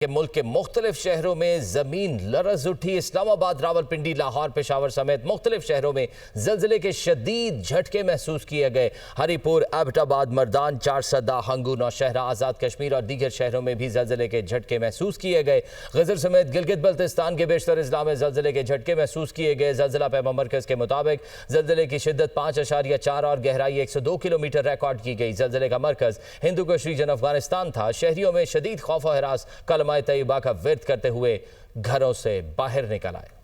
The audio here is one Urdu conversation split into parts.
کہ ملک کے مختلف شہروں میں زمین لرز اٹھی۔ اسلام آباد، راولپنڈی، لاہور، پشاور سمیت مختلف شہروں میں زلزلے کے شدید جھٹکے محسوس کیے گئے۔ ہری پور، ایبٹ آباد، مردان، چارسدہ، ہنگو، نوشہرہ، آزاد کشمیر اور دیگر شہروں میں بھی زلزلے کے جھٹکے محسوس کیے گئے۔ غزر سمیت گلگت بلتستان کے بیشتر اضلاع میں زلزلے کے جھٹکے محسوس کیے گئے۔ زلزلہ پیما مرکز کے مطابق زلزلے کی شدت 5.4 اور گہرائی 102 کلومیٹر ریکارڈ کی گئی۔ زلزلے کا مرکز ہندو کش ریجن افغانستان تھا۔ شہریوں میں شدید خوف و ہراس، کلمہ طیبہ کا ورد کرتے ہوئے گھروں سے باہر نکل آئے۔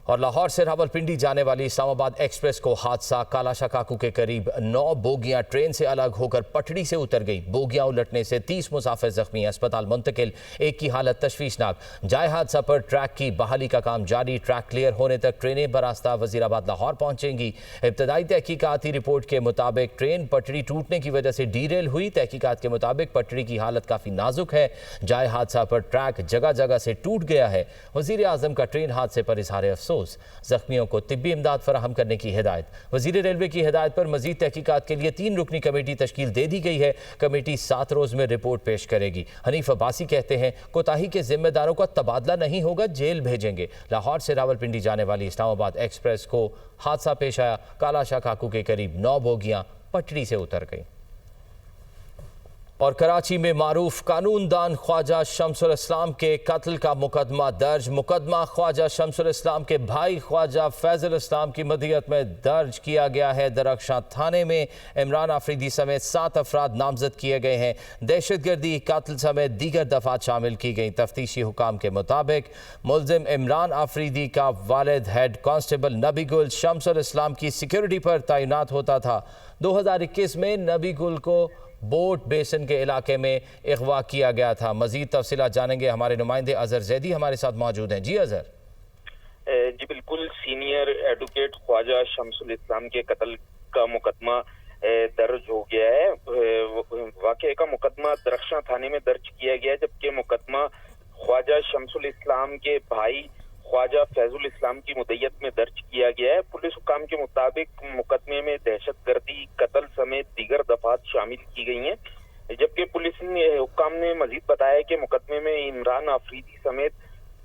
اور لاہور سے راولپنڈی جانے والی اسلام آباد ایکسپریس کو حادثہ۔ کالاشا کاکو کے قریب 9 بوگیاں ٹرین سے الگ ہو کر پٹڑی سے اتر گئی۔ بوگیاں الٹنے سے 30 مسافر زخمی، اسپتال منتقل، ایک کی حالت تشویشناک۔ جائے حادثہ پر ٹریک کی بحالی کا کام جاری۔ ٹریک کلیئر ہونے تک ٹرینیں براستہ وزیر آباد لاہور پہنچیں گی۔ ابتدائی تحقیقاتی رپورٹ کے مطابق ٹرین پٹڑی ٹوٹنے کی وجہ سے ڈیریل ہوئی۔ تحقیقات کے مطابق پٹڑی کی حالت کافی نازک ہے۔ جائے حادثہ پر ٹریک جگہ جگہ سے ٹوٹ گیا ہے۔ وزیر اعظم کا ٹرین حادثے پر اظہار افسوس۔ زخمیوں کو طبی امداد فراہم کرنے کی ہدایت۔ وزیر ریلوے کی ہدایت پر مزید تحقیقات کے لیے 3 رکنی کمیٹی تشکیل دے دی گئی ہے۔ کمیٹی 7 روز میں رپورٹ پیش کرے گی۔ حنیف عباسی کہتے ہیں کوتاہی کے ذمہ داروں کا تبادلہ نہیں ہوگا، جیل بھیجیں گے۔ لاہور سے راولپنڈی جانے والی اسلام آباد ایکسپریس کو حادثہ پیش آیا۔ کالاشا کاکو کے قریب 9 بوگیاں پٹڑی سے اتر گئیں۔ اور کراچی میں معروف قانون دان خواجہ شمس الاسلام کے قتل کا مقدمہ درج۔ مقدمہ خواجہ شمس الاسلام کے بھائی خواجہ فیض الاسلام کی مدیت میں درج کیا گیا ہے۔ درخشاں تھانے میں عمران آفریدی سمیت 7 افراد نامزد کیے گئے ہیں۔ دہشت گردی، قتل سمیت دیگر دفعات شامل کی گئیں۔ تفتیشی حکام کے مطابق ملزم عمران آفریدی کا والد ہیڈ کانسٹیبل نبی گل شمس الاسلام کی سیکیورٹی پر تعینات ہوتا تھا۔ 2021 میں نبی گل کو بوٹ بیسن کے علاقے میں اغوا کیا گیا تھا۔ مزید تفصیلات جانیں گے ہمارے نمائندے اظہر زیدی ہمارے ساتھ موجود ہیں۔ جی اظہر۔ جی بالکل، سینئر ایڈوکیٹ خواجہ شمس الاسلام کے قتل کا مقدمہ درج ہو گیا ہے۔ واقعے کا مقدمہ درخشاں تھانے میں درج کیا گیا ہے، جبکہ مقدمہ خواجہ شمس الاسلام کے بھائی خواجہ فیض الاسلام کی مدیت میں درج کیا گیا ہے۔ پولیس حکام کے مطابق مقدمے میں دہشت گردی، قتل سمیت دیگر دفعات شامل کی گئی ہیں، جبکہ پولیس حکام نے مزید بتایا کہ مقدمے میں عمران آفریدی سمیت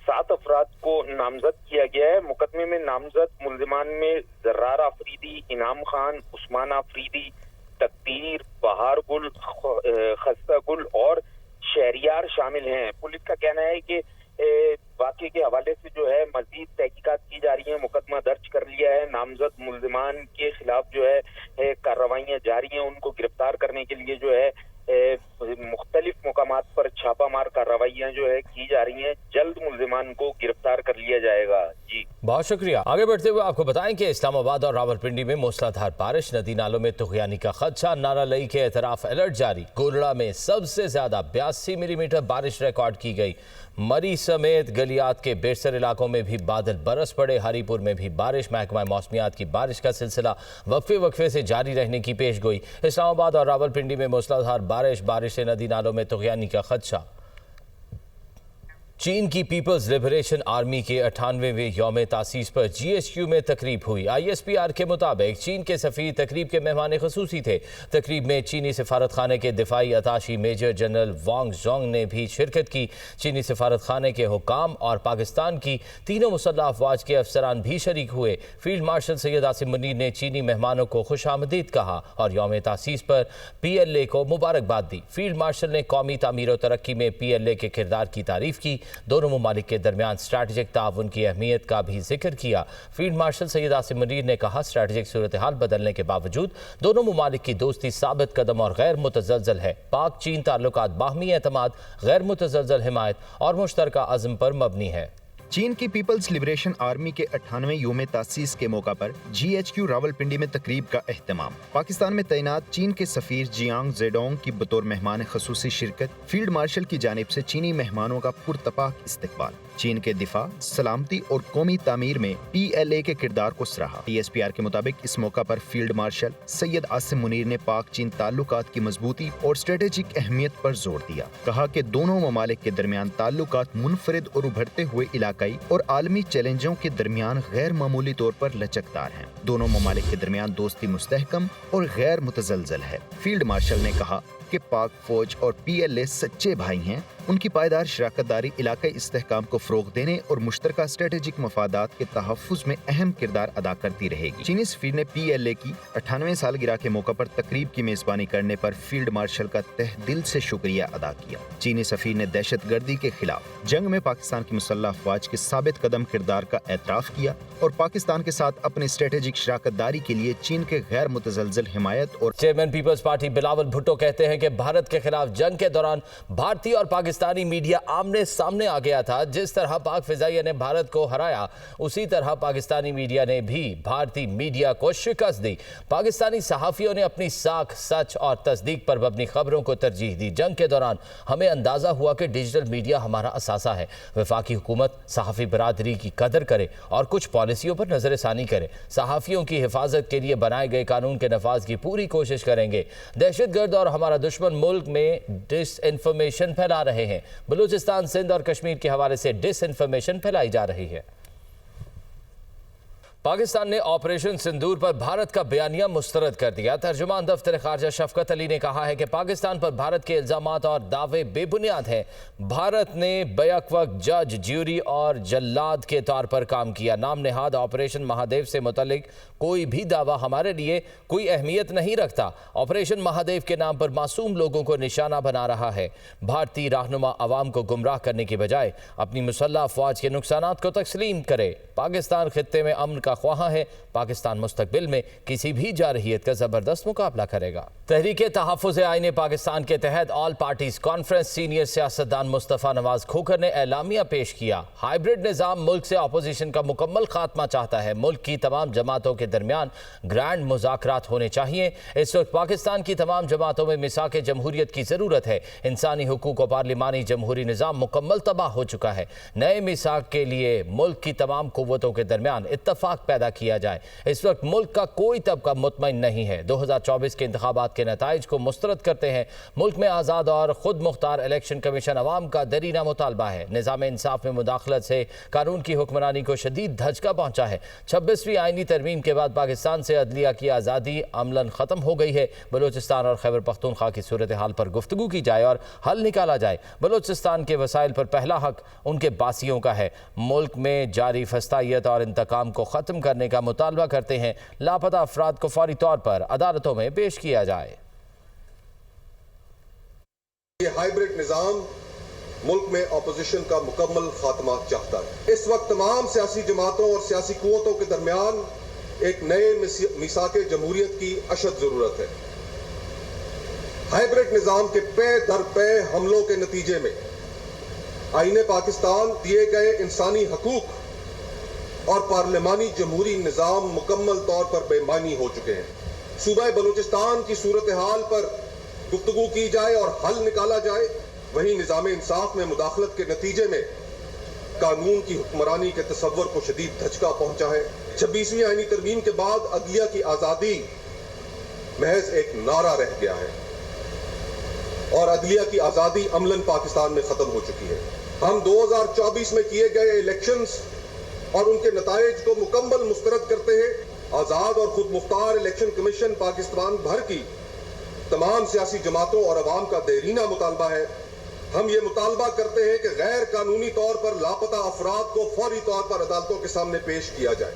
7 افراد کو نامزد کیا گیا ہے۔ مقدمے میں نامزد ملزمان میں زرار آفریدی، انعام خان، عثمان آفریدی، تقدیر، بہار گل، خستہ گل اور شہریار شامل ہیں۔ پولیس کا کہنا ہے کہ واقعے کے حوالے سے جو ہے مزید تحقیقات کی جا رہی ہیں، مقدمہ درج کر لیا ہے۔ نامزد ملزمان کے خلاف جو ہے کارروائیاں جاری ہیں، ان کو گرفتار کرنے کے لیے جو ہے مختلف مقامات پر چھاپہ مار کارروائیاں جو ہے کی جا رہی ہیں۔ جلد ملزمان کو گرفتار کر لیا جائے گا۔ جی بہت شکریہ۔ آگے بڑھتے ہوئے آپ کو بتائیں کہ اسلام آباد اور راولپنڈی میں موسلادھار بارش، ندی نالوں میں طغیانی کا خدشہ، نارا لئی کے اعتراف الرٹ جاری۔ گولڑا میں سب سے زیادہ 82 ملی میٹر بارش ریکارڈ کی گئی۔ مری سمیت گلیات کے بیشتر علاقوں میں بھی بادل برس پڑے۔ ہری پور میں بھی بارش، محکمہ موسمیات کی بارش کا سلسلہ وقفے سے جاری رہنے کی پیش گوئی۔ اسلام آباد اور راولپنڈی میں موسلادھار بارش سے ندی نالوں میں طغیانی کا خدشہ۔ چین کی پیپلز لبریشن آرمی کے 98ویں یوم تاسیس پر جی ایچ کیو میں تقریب ہوئی۔ آئی ایس پی آر کے مطابق چین کے سفیر تقریب کے مہمان خصوصی تھے۔ تقریب میں چینی سفارت خانے کے دفاعی اتاشی میجر جنرل وانگ زونگ نے بھی شرکت کی۔ چینی سفارت خانے کے حکام اور پاکستان کی تینوں مسلح افواج کے افسران بھی شریک ہوئے۔ فیلڈ مارشل سید عاصم منیر نے چینی مہمانوں کو خوش آمدید کہا اور یوم تاسیس پر پی ایل اے کو مبارکباد دی۔ فیلڈ مارشل نے قومی تعمیر و ترقی میں پی ایل اے کے کردار کی تعریف کی۔ دونوں ممالک کے درمیان اسٹریٹجک تعاون کی اہمیت کا بھی ذکر کیا۔ فیلڈ مارشل سید عاصم منیر نے کہا اسٹریٹجک صورتحال بدلنے کے باوجود دونوں ممالک کی دوستی ثابت قدم اور غیر متزلزل ہے۔ پاک چین تعلقات باہمی اعتماد، غیر متزلزل حمایت اور مشترکہ عزم پر مبنی ہے۔ چین کی پیپلز لبریشن آرمی کے 98ویں یوم تاسیس کے موقع پر جی ایچ کیو راولپنڈی میں تقریب کا اہتمام۔ پاکستان میں تعینات چین کے سفیر جیانگ زیڈونگ کی بطور مہمان خصوصی شرکت۔ فیلڈ مارشل کی جانب سے چینی مہمانوں کا پرتپاک استقبال۔ چین کے دفاع، سلامتی اور قومی تعمیر میں پی ایل اے کے کردار کو سراہا۔ ٹی ایس پی آر کے مطابق اس موقع پر فیلڈ مارشل سید عاصم منیر نے پاک چین تعلقات کی مضبوطی اور اسٹریٹجک اہمیت پر زور دیا۔ کہا کہ دونوں ممالک کے درمیان تعلقات منفرد اور ابھرتے ہوئے علاقائی اور عالمی چیلنجوں کے درمیان غیر معمولی طور پر لچکدار ہیں۔ دونوں ممالک کے درمیان دوستی مستحکم اور غیر متزلزل ہے۔ فیلڈ مارشل نے کہا کہ پاک فوج اور PLA سچے بھائی ہیں، ان کی پائیدار شراکت داری علاقائی استحکام کو فروغ دینے اور مشترکہ اسٹریٹجک مفادات کے تحفظ میں اہم کردار ادا کرتی رہے گی۔ چینی سفیر نے PLA کی 98ویں سالگرہ کے موقع پر تقریب کی میزبانی کرنے پر فیلڈ مارشل کا تہ دل سے شکریہ ادا کیا۔ چینی سفیر نے دہشت گردی کے خلاف جنگ میں پاکستان کی مسلح افواج کے ثابت قدم کردار کا اعتراف کیا اور پاکستان کے ساتھ اپنی اسٹریٹجک شراکت داری کے لیے چین کے غیر متزلزل حمایت اور chairman Peoples Party Bilawal Bhutto کہتے ہیں کہ بھارت کے خلاف جنگ کے دوران بھارتی اور پاکستانی میڈیا آمنے سامنے آ گیا تھا۔ جس طرح پاک فضائیہ نے بھارت کو ہرایا، اسی طرح پاکستانی میڈیا نے بھی بھارتی میڈیا کو شکست دی۔ پاکستانی صحافیوں نے اپنی ساکھ، سچ اور تصدیق پر مبنی خبروں کو ترجیح دی۔ جنگ کے دوران ہمیں اندازہ ہوا کہ ڈیجیٹل میڈیا ہمارا اثاثہ ہے۔ وفاقی حکومت صحافی برادری کی قدر کرے اور کچھ پالیسیوں پر نظر ثانی کرے۔ صحافیوں کی حفاظت کے لیے بنائے گئے قانون کے نفاذ کی پوری کوشش کریں گے۔ دہشت گرد اور ہمارا دشمن ملک میں ڈس انفارمیشن پھیلا رہے ہیں۔ بلوچستان، سندھ اور کشمیر کے حوالے سے ڈس انفارمیشن پھیلائی جا رہی ہے۔ پاکستان نے آپریشن سندور پر بھارت کا بیانیہ مسترد کر دیا۔ ترجمان دفتر خارجہ شفقت علی نے کہا ہے کہ پاکستان پر بھارت کے الزامات اور دعوے بے بنیاد ہیں۔ بھارت نے بیک وقت جج، جیوری اور جلاد کے طور پر کام کیا۔ نام نہاد آپریشن مہادیو سے متعلق کوئی بھی دعویٰ ہمارے لیے کوئی اہمیت نہیں رکھتا۔ آپریشن مہادیو کے نام پر معصوم لوگوں کو نشانہ بنا رہا ہے۔ بھارتی رہنما عوام کو گمراہ کرنے کی بجائے اپنی مسلح افواج کے نقصانات کو تسلیم کرے۔ پاکستان خطے میں امن کا خواہاں ہے۔ پاکستان مستقبل میں کسی بھی جارحیت کا زبردست مقابلہ کرے گا۔ تحریک تحفظ آئین پاکستان کے تحت آل پارٹیز کانفرنس سینئر سیاستدان مصطفیٰ نواز کھوکھر نے اعلامیہ پیش کیا۔ ہائیبرڈ نظام ملک سے اپوزیشن کا مکمل خاتمہ چاہتا ہے۔ ملک کی تمام جماعتوں کے درمیان گرینڈ مذاکرات ہونے چاہیے۔ اس وقت پاکستان کی تمام جماعتوں میں میثاق جمہوریت کی ضرورت ہے۔ انسانی حقوق و پارلیمانی جمہوری نظام مکمل تباہ ہو چکا ہے۔ نئے میثاق کے لیے ملک کی تمام قوتوں کے درمیان اتفاق پیدا کیا جائے۔ اس وقت ملک کا کوئی طبقہ مطمئن نہیں ہے۔ 2024 کے انتخابات کے نتائج کو مسترد کرتے ہیں۔ ملک میں آزاد اور خود مختار الیکشن کمیشن عوام کا درینہ مطالبہ ہے۔ نظام انصاف میں مداخلت سے قانون کی حکمرانی کو شدید دھچکا پہنچا ہے۔ 26ویں آئینی ترمیم کے بعد پاکستان سے عدلیہ کی آزادی عملاً ختم ہو گئی ہے۔ بلوچستان اور خیبر پختونخوا کی صورتحال پر گفتگو کی جائے اور حل نکالا جائے۔ بلوچستان کے وسائل پر پہلا حق ان کے باسیوں کا ہے۔ ملک میں جاری فسطائیت اور انتقام کو ختم کرنے کا مطالبہ کرتے ہیں۔ لاپتہ افراد کو فوری طور پر عدالتوں میں پیش کیا جائے۔ یہ ہائیبرڈ نظام ملک میں اپوزیشن کا مکمل خاتمہ چاہتا ہے۔ اس وقت تمام سیاسی جماعتوں اور سیاسی قوتوں کے درمیان ایک نئے میثاق جمہوریت کی اشد ضرورت ہے۔ ہائیبرڈ نظام کے پے در پے حملوں کے نتیجے میں آئین پاکستان دیے گئے انسانی حقوق اور پارلیمانی جمہوری نظام مکمل طور پر بے معنی ہو چکے ہیں۔ صوبہ بلوچستان کی صورتحال پر گفتگو کی جائے اور حل نکالا جائے، وہیں نظام انصاف میں مداخلت کے نتیجے میں قانون کی حکمرانی کے تصور کو شدید دھچکا پہنچا ہے۔ 26ویں آئینی ترمیم کے بعد عدلیہ کی آزادی محض ایک نعرہ رہ گیا ہے اور عدلیہ کی آزادی عملاً پاکستان میں ختم ہو چکی ہے۔ ہم 2024 میں کیے گئے الیکشنز اور ان کے نتائج کو مکمل مسترد کرتے ہیں۔ آزاد اور خود مختار الیکشن کمیشن پاکستان بھر کی تمام سیاسی جماعتوں اور عوام کا دیرینہ مطالبہ ہے۔ ہم یہ مطالبہ کرتے ہیں کہ غیر قانونی طور پر لاپتہ افراد کو فوری طور پر عدالتوں کے سامنے پیش کیا جائے۔